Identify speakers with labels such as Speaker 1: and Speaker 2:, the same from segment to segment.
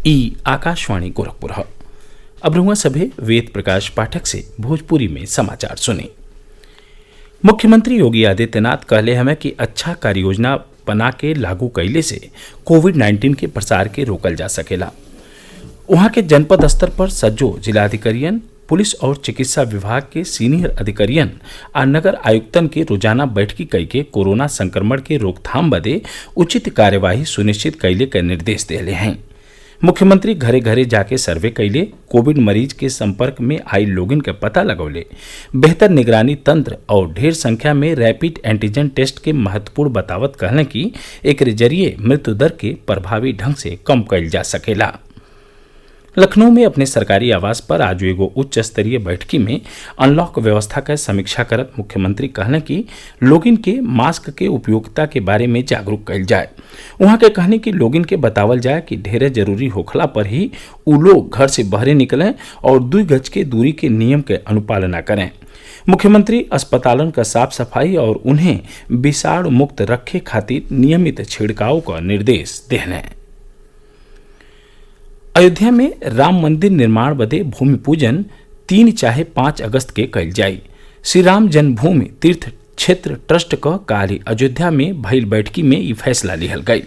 Speaker 1: ई आकाशवाणी गोरखपुर। अब रहुआ सभे वेद प्रकाश पाठक से भोजपुरी में समाचार सुने। मुख्यमंत्री योगी आदित्यनाथ कहले हमें कि अच्छा कार्य योजना बना के लागू कैले से कोविड-19 के प्रसार के रोकल जा सकेला। वहां के जनपद स्तर पर सज्जो जिलाधिकारियन, पुलिस और चिकित्सा विभाग के सीनियर अधिकारियन आ नगर आयुक्तन के रोजाना बैठकी कई के कोरोना संक्रमण के रोकथाम बदे उचित कार्यवाही सुनिश्चित कैले के निर्देश दिले हैं। मुख्यमंत्री घरे घरे जाके सर्वे कैले, कोविड मरीज के संपर्क में आई लोगन के पता लगौले, बेहतर निगरानी तंत्र और ढेर संख्या में रैपिड एंटीजन टेस्ट के महत्वपूर्ण बतावत कहने की एक जरिए मृत्यु दर के प्रभावी ढंग से कम कैल जा सकेला। लखनऊ में अपने सरकारी आवास पर आज एगो उच्च स्तरीय बैठकी में अनलॉक व्यवस्था का समीक्षा करत मुख्यमंत्री कहने कि लोगिन के मास्क के उपयोगिता के बारे में जागरूक कैल जाए। वहां के कहने कि लोगिन के बतावल जाए कि ढेरे जरूरी होखला पर ही उ लोग घर से बहरे निकलें और 2 गज के दूरी के नियम के अनुपालना करें। मुख्यमंत्री अस्पतालन का साफ सफाई और उन्हें विषाणु मुक्त रखे खातिर नियमित छिड़काव का निर्देश देने। अयोध्या में राम मंदिर निर्माण बदे भूमि पूजन 3 चाहे 5 अगस्त के कैल जाई। श्री राम जन्मभूमि तीर्थ क्षेत्र ट्रस्ट क काली अयोध्या में भइल बैठकी में ये फैसला लिहल गई।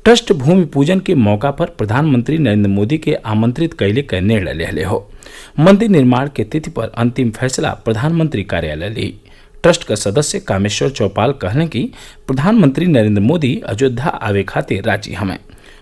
Speaker 1: ट्रस्ट भूमि पूजन के मौका पर प्रधानमंत्री नरेंद्र मोदी के आमंत्रित कैले का निर्णय लेहले हो। मंदिर निर्माण के तिथि पर अंतिम फैसला प्रधानमंत्री कार्यालय ली। ट्रस्ट का सदस्य कामेश्वर चौपाल कहने की प्रधानमंत्री नरेंद्र मोदी अयोध्या आवे खातिर राजी हमें।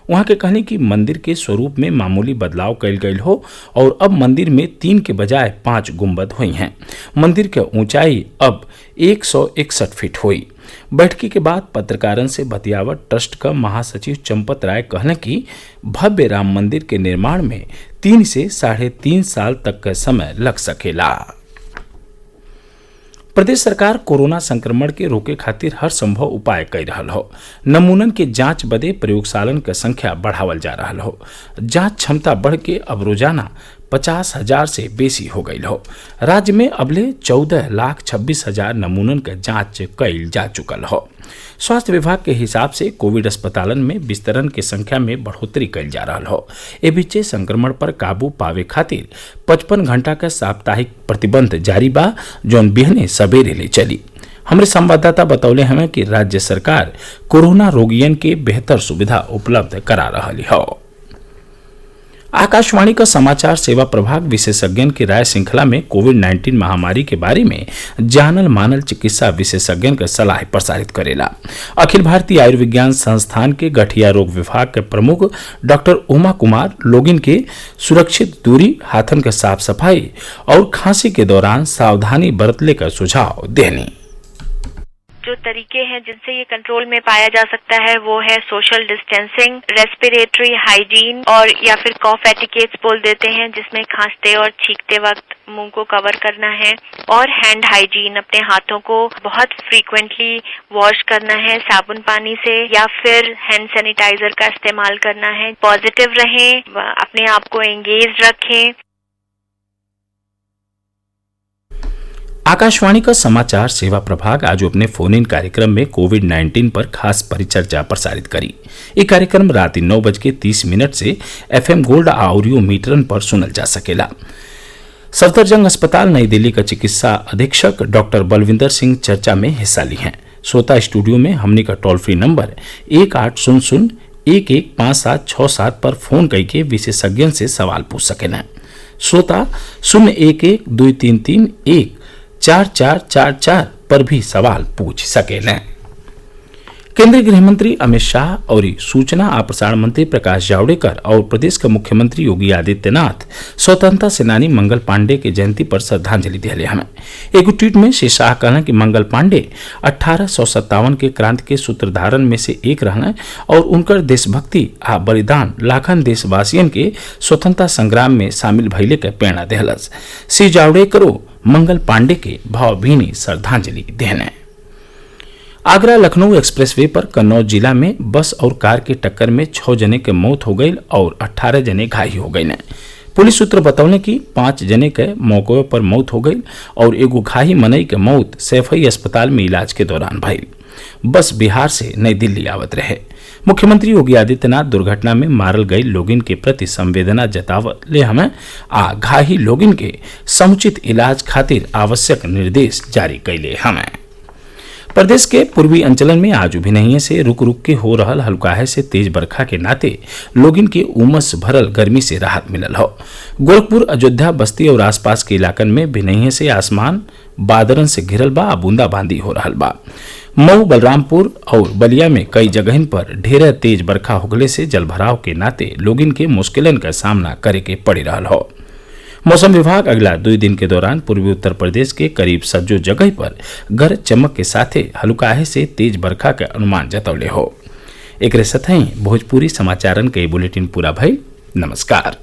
Speaker 1: वहां के कहने की मंदिर के स्वरूप में मामूली बदलाव कैल गई हो और अब मंदिर में 3 के बजाय 5 गुंबद हुई हैं। मंदिर की ऊंचाई अब 161 फीट हुई। बैठकी के बाद पत्रकारन से बतियावत ट्रस्ट का महासचिव चंपत राय कहने की भव्य राम मंदिर के निर्माण में 3 से 3.5 साल तक का समय लग सकेला। प्रदेश सरकार कोरोना संक्रमण के रोके खातिर हर संभव उपाय कर रहल हो। नमूनन के जांच बदे प्रयोगशालन के संख्या बढ़ावल जा रहल हो। जांच क्षमता बढ़ के अब रोजाना 50,000 से बेसी हो गई हो। राज्य में अबले 14,26,000 नमूनन के जांच कैल जा चुकल हो। स्वास्थ्य विभाग के हिसाब से कोविड अस्पतालन में बिस्तरन के संख्या में बढ़ोतरी कैल जा रहा हो। ए बीचे संक्रमण पर काबू पावे खातिर 55 घंटा का साप्ताहिक प्रतिबंध जारी बा, जौन बिहने सबेरे ले चली। हमारे संवाददाता बतौले हमें कि राज्य सरकार कोरोना रोगियन के बेहतर सुविधा उपलब्ध करा रही हो। आकाशवाणी का समाचार सेवा प्रभाग विशेषज्ञन की राय श्रृंखला में कोविड-19 महामारी के बारे में जानल मानल चिकित्सा विशेषज्ञन का सलाह प्रसारित करेला। अखिल भारतीय आयुर्विज्ञान संस्थान के गठिया रोग विभाग के प्रमुख डॉक्टर उमा कुमार लोगिन के सुरक्षित दूरी, हाथन के साफ सफाई और खांसी के दौरान सावधानी बरतने का सुझाव देने।
Speaker 2: जो तरीके हैं जिनसे ये कंट्रोल में पाया जा सकता है वो है सोशल डिस्टेंसिंग, रेस्पिरेटरी हाइजीन और या फिर कॉफ एटिकेट्स बोल देते हैं, जिसमें खांसते और छींकते वक्त मुंह को कवर करना है, और हैंड हाइजीन, अपने हाथों को बहुत फ्रीक्वेंटली वॉश करना है साबुन पानी से या फिर हैंड सैनिटाइजर का इस्तेमाल करना है। पॉजिटिव रहें, अपने आप को एंगेज रखें।
Speaker 1: आकाशवाणी का समाचार सेवा प्रभाग आज अपने फोन इन कार्यक्रम में कोविड-19 पर खास परिचर्चा प्रसारित करी। ये कार्यक्रम रात 9:30 से FM गोल्ड ऑडियो मीटरन पर सुनल जा सकेला। सफदरजंग अस्पताल नई दिल्ली का चिकित्सा अधीक्षक डॉक्टर बलविंदर सिंह चर्चा में हिस्सा ली हैं। श्रोता स्टूडियो में हमने का टोल फ्री नंबर 1800-115767 पर फोन करके विशेषज्ञ से सवाल पूछ सकेला। श्रोता 011-233-14444 पर भी सवाल पूछ सकेलें। केंद्रीय गृह मंत्री अमित शाह और सूचना और प्रसारण मंत्री प्रकाश जावड़ेकर और प्रदेश के मुख्यमंत्री योगी आदित्यनाथ स्वतंत्रता सेनानी मंगल पांडे के जयंती पर श्रद्धांजलि दिले हमें। एक ट्वीट में श्री शाह कहना कि मंगल पांडे 1857 के क्रांति के सूत्रधारन में से एक रहना और उनकर देशभक्ति आ बलिदान लाखन देशवासियन के स्वतंत्रता संग्राम में शामिल भइले के प्रेरणा देहलस। श्री जावड़ेकरो मंगल पांडे के भावभीनी श्रद्धांजलि देने। आगरा लखनऊ एक्सप्रेसवे पर कन्नौज जिला में बस और कार की टक्कर में 6 जने के मौत हो गई और 18 जने घायल हो गए। पुलिस सूत्र बतौले कि 5 जने के मौके पर मौत हो गई और एगो घाही मनई के मौत सैफई अस्पताल में इलाज के दौरान भई। बस बिहार से नई दिल्ली आवत रहे। मुख्यमंत्री योगी आदित्यनाथ दुर्घटना में मारल गई लोगिन के प्रति संवेदना जतावले हमें आ घाही लोगिन के समुचित इलाज खातिर आवश्यक निर्देश जारी कैले हमें। प्रदेश के पूर्वी अंचलन में आज उभिनहिए से रुक रुक के हो रहल हल्काहे से तेज बरखा के नाते लोगिन के उमस भरल गर्मी से राहत मिलल हो। गोरखपुर, अयोध्या, बस्ती और आसपास के इलाकन में भिनहिए से आसमान बादरन से घिरल बा, बूंदाबांदी हो रहल बा। मऊ, बलरामपुर और बलिया में कई जगहन पर ढेर तेज बरखा होगले से जलभराव के नाते लोगिन के मुश्किलन का सामना करे के पड़ रहल हो। मौसम विभाग अगला 2 दिन के दौरान पूर्वी उत्तर प्रदेश के करीब सज्जो जगह पर गरज चमक के साथे हल्काहे से तेज बरखा के अनुमान जतौले हो। एकरे साथ ही भोजपुरी समाचारन के बुलेटिन पूरा भइल। नमस्कार।